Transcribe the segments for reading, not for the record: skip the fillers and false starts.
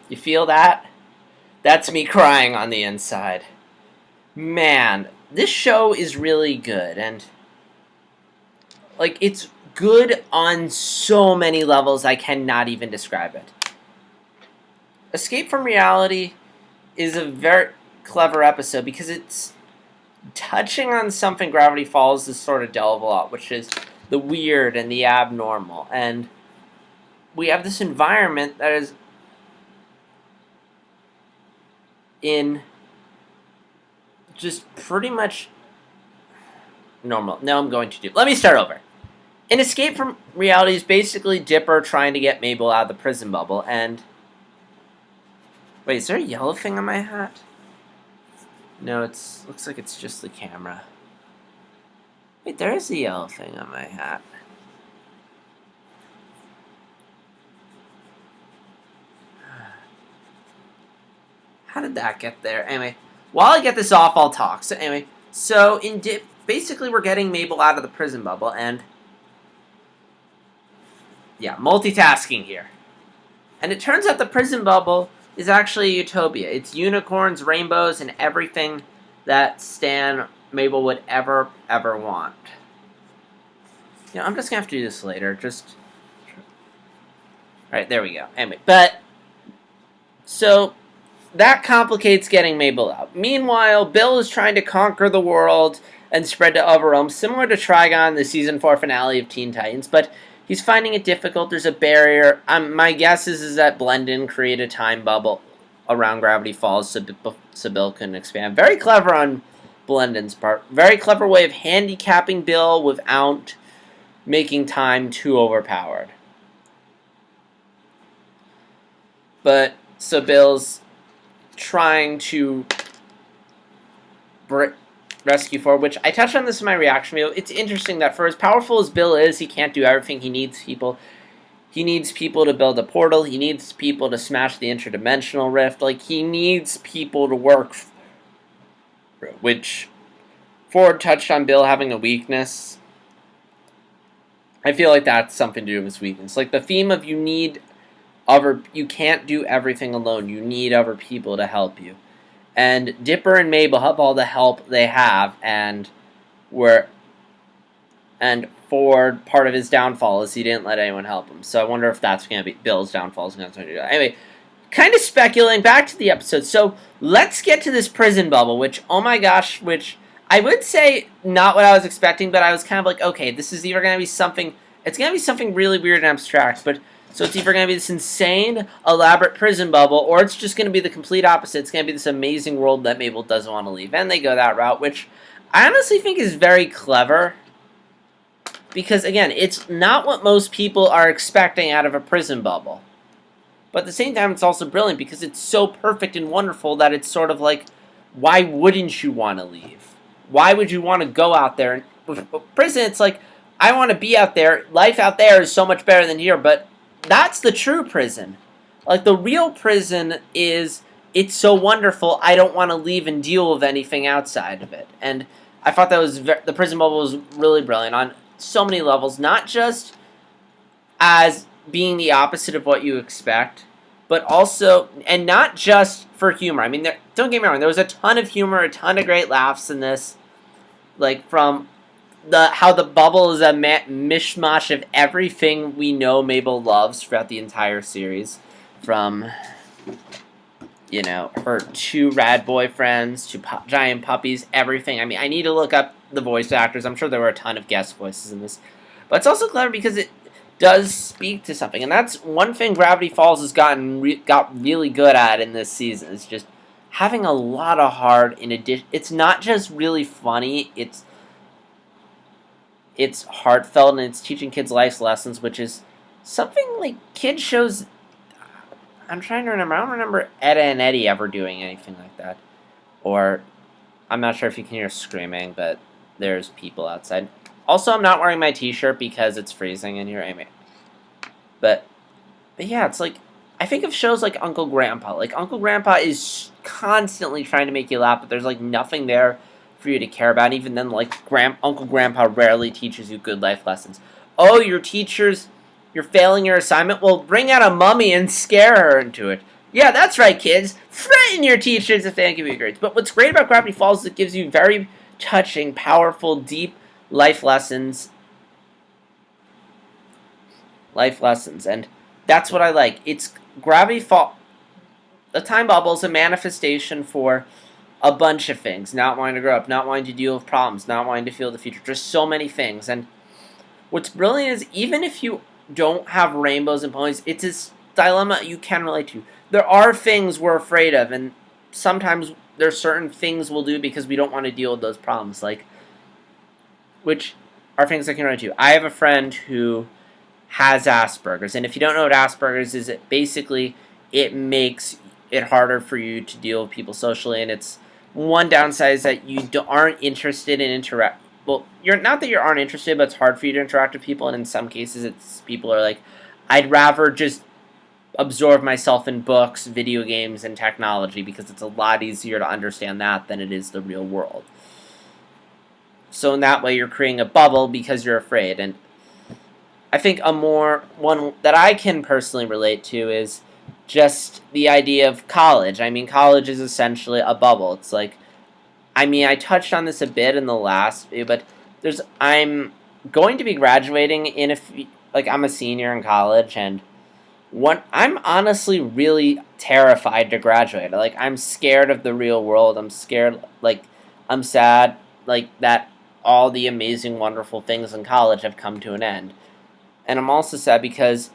You feel that? That's me crying on the inside. Man, this show is really good, and like it's good on so many levels I cannot even describe it. Escape from Reality is a very clever episode because it's touching on something Gravity Falls is sort of delve a lot, which is the weird and the abnormal. And we have this environment that is in just pretty much normal. No, I'm going to do. Let me start over. In Escape from Reality is basically Dipper trying to get Mabel out of the prison bubble, and wait, is there a yellow thing on my hat? No, looks like it's just the camera. Wait, there is a yellow thing on my hat. How did that get there? Anyway, while I get this off, I'll talk. So anyway, so in basically we're getting Mabel out of the prison bubble, and yeah, multitasking here. And it turns out the prison bubble is actually a utopia. It's unicorns, rainbows, and everything that Stan Mabel would ever want. You know, I'm just gonna have to do this later. Just right there we go. Anyway, but so that complicates getting Mabel out. Meanwhile, Bill is trying to conquer the world and spread to other realms, similar to Trigon, the season 4 finale of Teen Titans, but he's finding it difficult. There's a barrier. My guess is that Blendon created a time bubble around Gravity Falls so Bill can expand. Very clever on Blendon's part. Very clever way of handicapping Bill without making time too overpowered. But so Bill's trying to rescue forward, which I touched on this in my reaction video. It's interesting that for as powerful as Bill is, he can't do everything. He needs people. He needs people to build a portal. He needs people to smash the interdimensional rift. Like, he needs people to work, which Ford touched on Bill having a weakness. I feel like that's something to do with his weakness. Like, the theme of you can't do everything alone. You need other people to help you. And Dipper and Mabel have all the help they have, and Ford, part of his downfall is he didn't let anyone help him. So I wonder if that's going to be Bill's downfall. Is going to do that. Anyway, kind of speculating, back to the episode. So let's get to this prison bubble, which, oh my gosh, which I would say not what I was expecting, but I was kind of like, okay, this is either going to be something, it's going to be something really weird and abstract, but so it's either going to be this insane, elaborate prison bubble, or it's just going to be the complete opposite. It's going to be this amazing world that Mabel doesn't want to leave. And they go that route, which I honestly think is very clever. Because, again, it's not what most people are expecting out of a prison bubble. But at the same time, it's also brilliant because it's so perfect and wonderful that it's sort of like, why wouldn't you want to leave? Why would you want to go out there? And with prison, it's like, I want to be out there. Life out there is so much better than here, but that's the true prison. Like, the real prison is, it's so wonderful, I don't want to leave and deal with anything outside of it. And I thought that was, the prison bubble was really brilliant on so many levels, not just as being the opposite of what you expect, but also, and not just for humor. I mean, don't get me wrong, there was a ton of humor, a ton of great laughs in this, like, from how the bubble is a mishmash of everything we know Mabel loves throughout the entire series. From, you know, her 2 rad boyfriends to giant puppies, everything. I mean, I need to look up the voice actors. I'm sure there were a ton of guest voices in this. But it's also clever because it does speak to something. And that's one thing Gravity Falls has got really good at in this season. It's just having a lot of heart in addition. It's not just really funny. It's heartfelt, and it's teaching kids life lessons, which is something like kids shows. I'm trying to remember. I don't remember Etta and Eddie ever doing anything like that. Or, I'm not sure if you can hear screaming, but there's people outside. Also, I'm not wearing my t-shirt because it's freezing in here. Anyway. But yeah, it's like, I think of shows like Uncle Grandpa. Like, Uncle Grandpa is constantly trying to make you laugh, but there's like nothing there for you to care about. Even then, like, Uncle Grandpa rarely teaches you good life lessons. Oh, your teacher's, you're failing your assignment? Well, bring out a mummy and scare her into it. Yeah, that's right, kids. Threaten your teachers if they don't give you grades. But what's great about Gravity Falls is it gives you very touching, powerful, deep life lessons. Life lessons, and that's what I like. It's Gravity Fall. The time bubble is a manifestation for a bunch of things. Not wanting to grow up, not wanting to deal with problems, not wanting to feel the future. Just so many things. And what's brilliant is even if you don't have rainbows and ponies, it's this dilemma you can relate to. There are things we're afraid of, and sometimes there's certain things we'll do because we don't want to deal with those problems, like which are things I can relate to. I have a friend who has Asperger's, and if you don't know what Asperger's is, it makes it harder for you to deal with people socially, and it's one downside is that you aren't interested in interact. Well, you're not that you aren't interested, but it's hard for you to interact with people, and in some cases, it's people are like, I'd rather just absorb myself in books, video games, and technology because it's a lot easier to understand that than it is the real world. So in that way, you're creating a bubble because you're afraid, and I think one that I can personally relate to is just the idea of college. I mean, college is essentially a bubble. It's like, I mean, I touched on this a bit in the last video, but I'm going to be graduating in I'm a senior in college, and I'm honestly really terrified to graduate. Like, I'm scared of the real world. I'm scared, I'm sad, that all the amazing, wonderful things in college have come to an end. And I'm also sad because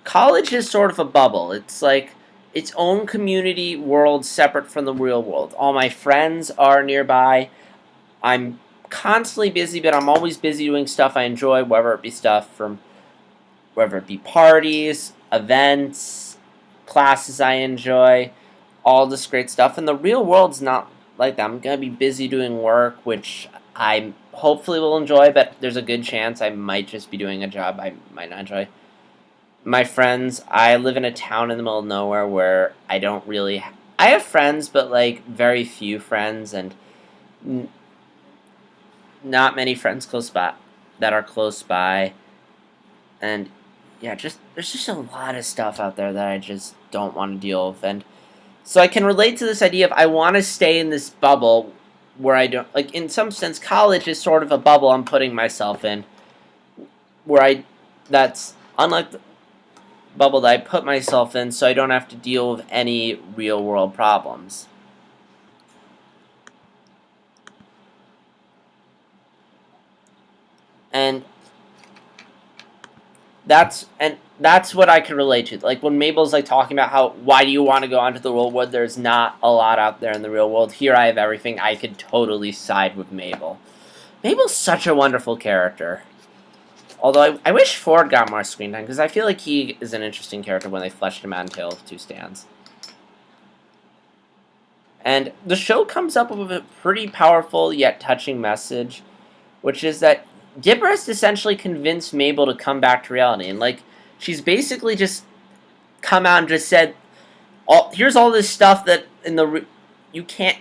college is sort of a bubble. It's like its own community world separate from the real world. All my friends are nearby. I'm constantly busy, but I'm always busy doing stuff I enjoy, whether it be parties, events, classes I enjoy, all this great stuff. And the real world's not like that. I'm going to be busy doing work, which I hopefully will enjoy, but there's a good chance I might just be doing a job I might not enjoy. My friends, I live in a town in the middle of nowhere where I don't really... I have friends, but, very few friends, and not many friends that are close by. And, yeah, there's just a lot of stuff out there that I just don't want to deal with. And so I can relate to this idea of I want to stay in this bubble where I don't... in some sense, college is sort of a bubble I'm putting myself in, that's unlike the bubble that I put myself in, so I don't have to deal with any real-world problems. And that's what I can relate to. Like when Mabel's talking about why do you want to go onto the real world? There's not a lot out there in the real world. Here I have everything. I could totally side with Mabel. Mabel's such a wonderful character. Although I wish Ford got more screen time because I feel like he is an interesting character when they fleshed him out in Tale of Two Stands. And the show comes up with a pretty powerful yet touching message, which is that Dipper has essentially convinced Mabel to come back to reality. And, she's basically just come out and just said, here's all this stuff that you can't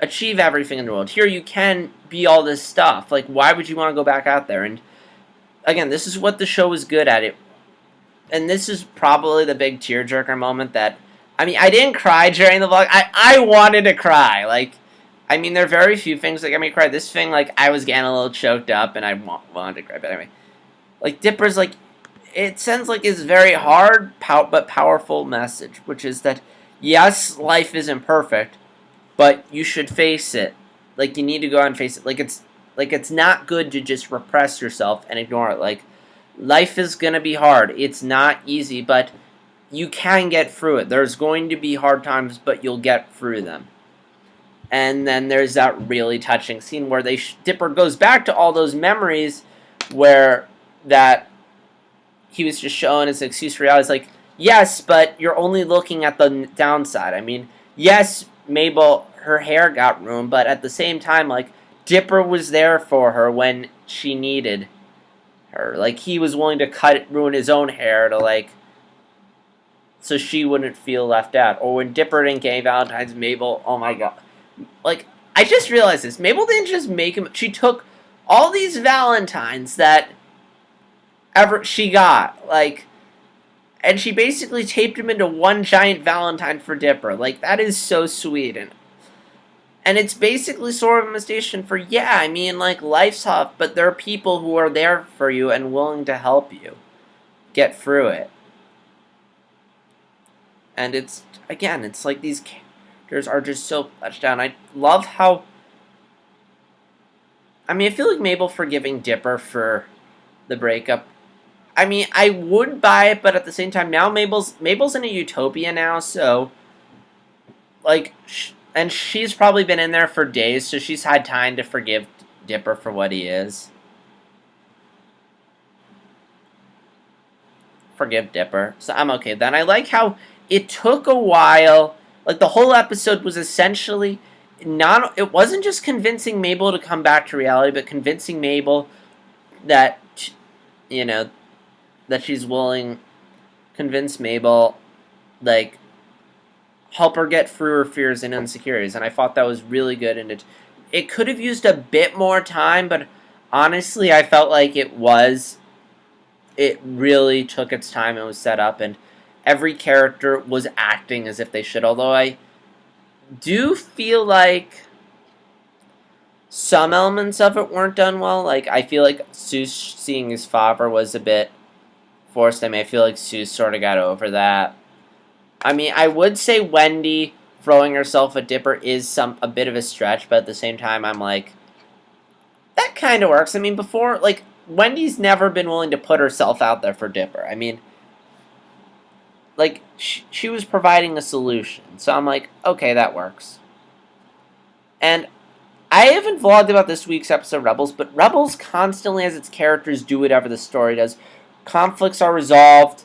achieve everything in the world. Here you can be all this stuff. Why would you want to go back out there? And, again, this is what the show is good at. And this is probably the big tearjerker moment that... I mean, I didn't cry during the vlog. I wanted to cry. There are very few things that get me to cry. This thing, I was getting a little choked up, and I wanted to cry. But anyway, Dipper's, it sends, this very hard, but powerful message, which is that, yes, life isn't perfect, but you should face it. You need to go out and face it. It's not good to just repress yourself and ignore it. Life is gonna be hard. It's not easy, but you can get through it. There's going to be hard times, but you'll get through them. And then there's that really touching scene where Dipper goes back to all those memories where that he was just showing his excuse for reality. It's yes, but you're only looking at the downside. I mean, yes, Mabel, her hair got ruined, but at the same time, Dipper was there for her when she needed her. He was willing to ruin his own hair to, so she wouldn't feel left out. Or when Dipper didn't get Valentine's, Mabel, oh my god. I just realized this. Mabel didn't just make him... She took all these Valentines that she got, and she basically taped him into one giant Valentine for Dipper. Like, that is so sweet. And it's basically sort of a mistation for, yeah, I mean, like, life's tough, but there are people who are there for you and willing to help you get through it. And it's, again, it's like these characters are just so touched down. I love how, I mean, I feel like Mabel forgiving Dipper for the breakup. I mean, I would buy it, but at the same time, now Mabel's in a utopia now, so, like, and she's probably been in there for days, so she's had time to forgive Dipper for what he is. Forgive Dipper. So I'm okay then. I like how it took a while. Like, the whole episode was essentially not... It wasn't just convincing Mabel to come back to reality, but convincing Mabel that, you know, that she's willing... Convince Mabel, like... help her get through her fears and insecurities, and I thought that was really good, and it could have used a bit more time, but honestly, I felt like it really took its time and was set up, and every character was acting as if they should, although I do feel like some elements of it weren't done well. Like, I feel like Seuss seeing his father was a bit forced. I mean, I feel like Seuss sort of got over that. I mean, I would say Wendy throwing herself at Dipper is a bit of a stretch, but at the same time, I'm like, that kind of works. I mean, before, like, Wendy's never been willing to put herself out there for Dipper. I mean, like, she was providing a solution, so I'm like, okay, that works. And I haven't vlogged about this week's episode of Rebels, but Rebels constantly has its characters do whatever the story does. Conflicts are resolved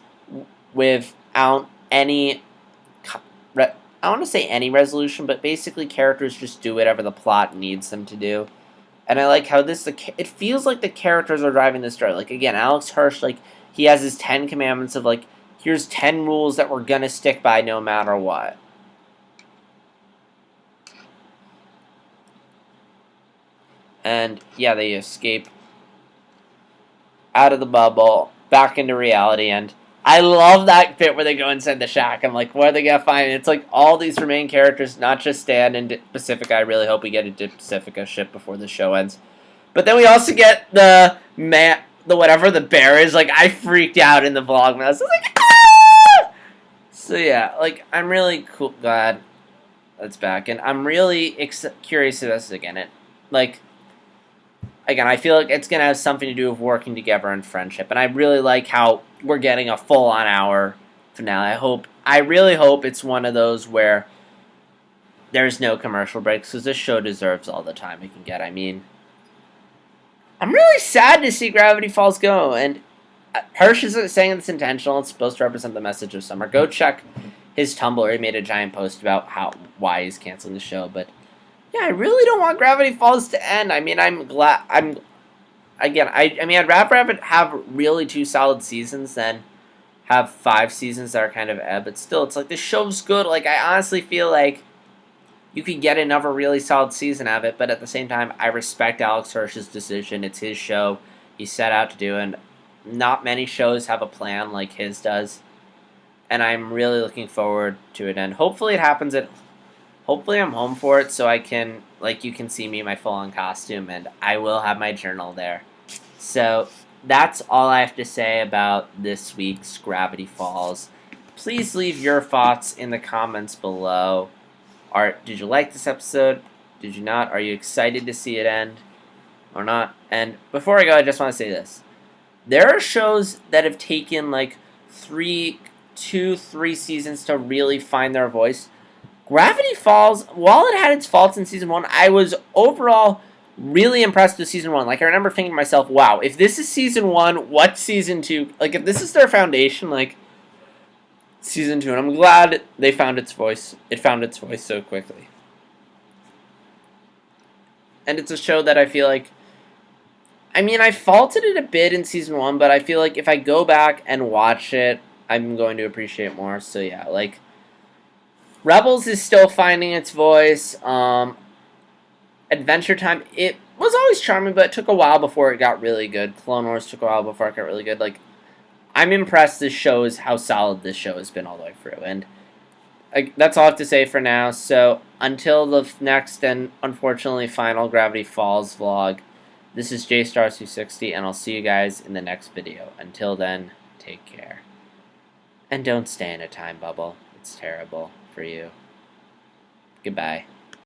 without any... I want to say any resolution, but basically characters just do whatever the plot needs them to do. And I like how it feels like the characters are driving the story. Like, again, Alex Hirsch, like, he has his 10 commandments of, like, here's 10 rules that we're gonna stick by no matter what. And, yeah, they escape out of the bubble, back into reality, and I love that bit where they go inside the shack. I'm like, what are they gonna find? It's like all these remaining characters, not just Stan and Pacifica. I really hope we get a Pacifica ship before the show ends. But then we also get the whatever the bear is. Like, I freaked out in the vlog when I was like, ah! So yeah, like, I'm really glad that's back, and I'm really curious to this again. Again, I feel like it's going to have something to do with working together and friendship. And I really like how we're getting a full-on hour finale. I really hope it's one of those where there's no commercial breaks, because this show deserves all the time it can get. I mean, I'm really sad to see Gravity Falls go. And Hirsch is saying it's intentional. It's supposed to represent the message of summer. Go check his Tumblr. He made a giant post about why he's canceling the show. But yeah, I really don't want Gravity Falls to end. I mean, I'm glad. I'd rather have really 2 solid seasons than have 5 seasons that are kind of ebb. But still, it's like, the show's good. Like, I honestly feel like you could get another really solid season out of it. But at the same time, I respect Alex Hirsch's decision. It's his show. He set out to do, and not many shows have a plan like his does. And I'm really looking forward to it. And hopefully it happens hopefully I'm home for it, so I can, like, you can see me in my full-on costume, and I will have my journal there. So that's all I have to say about this week's Gravity Falls. Please leave your thoughts in the comments below. Did you like this episode? Did you not? Are you excited to see it end or not? And before I go, I just want to say this. There are shows that have taken, like, 3 seasons to really find their voice. Gravity Falls, while it had its faults in Season 1, I was overall really impressed with Season 1. Like, I remember thinking to myself, wow, if this is Season 1, what's Season 2? Like, if this is their foundation, like, Season 2. And I'm glad they found its voice. It found its voice so quickly. And it's a show that I feel like, I mean, I faulted it a bit in Season 1, but I feel like if I go back and watch it, I'm going to appreciate it more. So, yeah, like, Rebels is still finding its voice. Adventure Time, it was always charming, but it took a while before it got really good. Clone Wars took a while before it got really good. Like, I'm impressed. This shows how solid this show has been all the way through, and that's all I have to say for now. So until the next and unfortunately final Gravity Falls vlog, this is JStar260, and I'll see you guys in the next video. Until then, take care. And don't stay in a time bubble. It's terrible for you. Goodbye.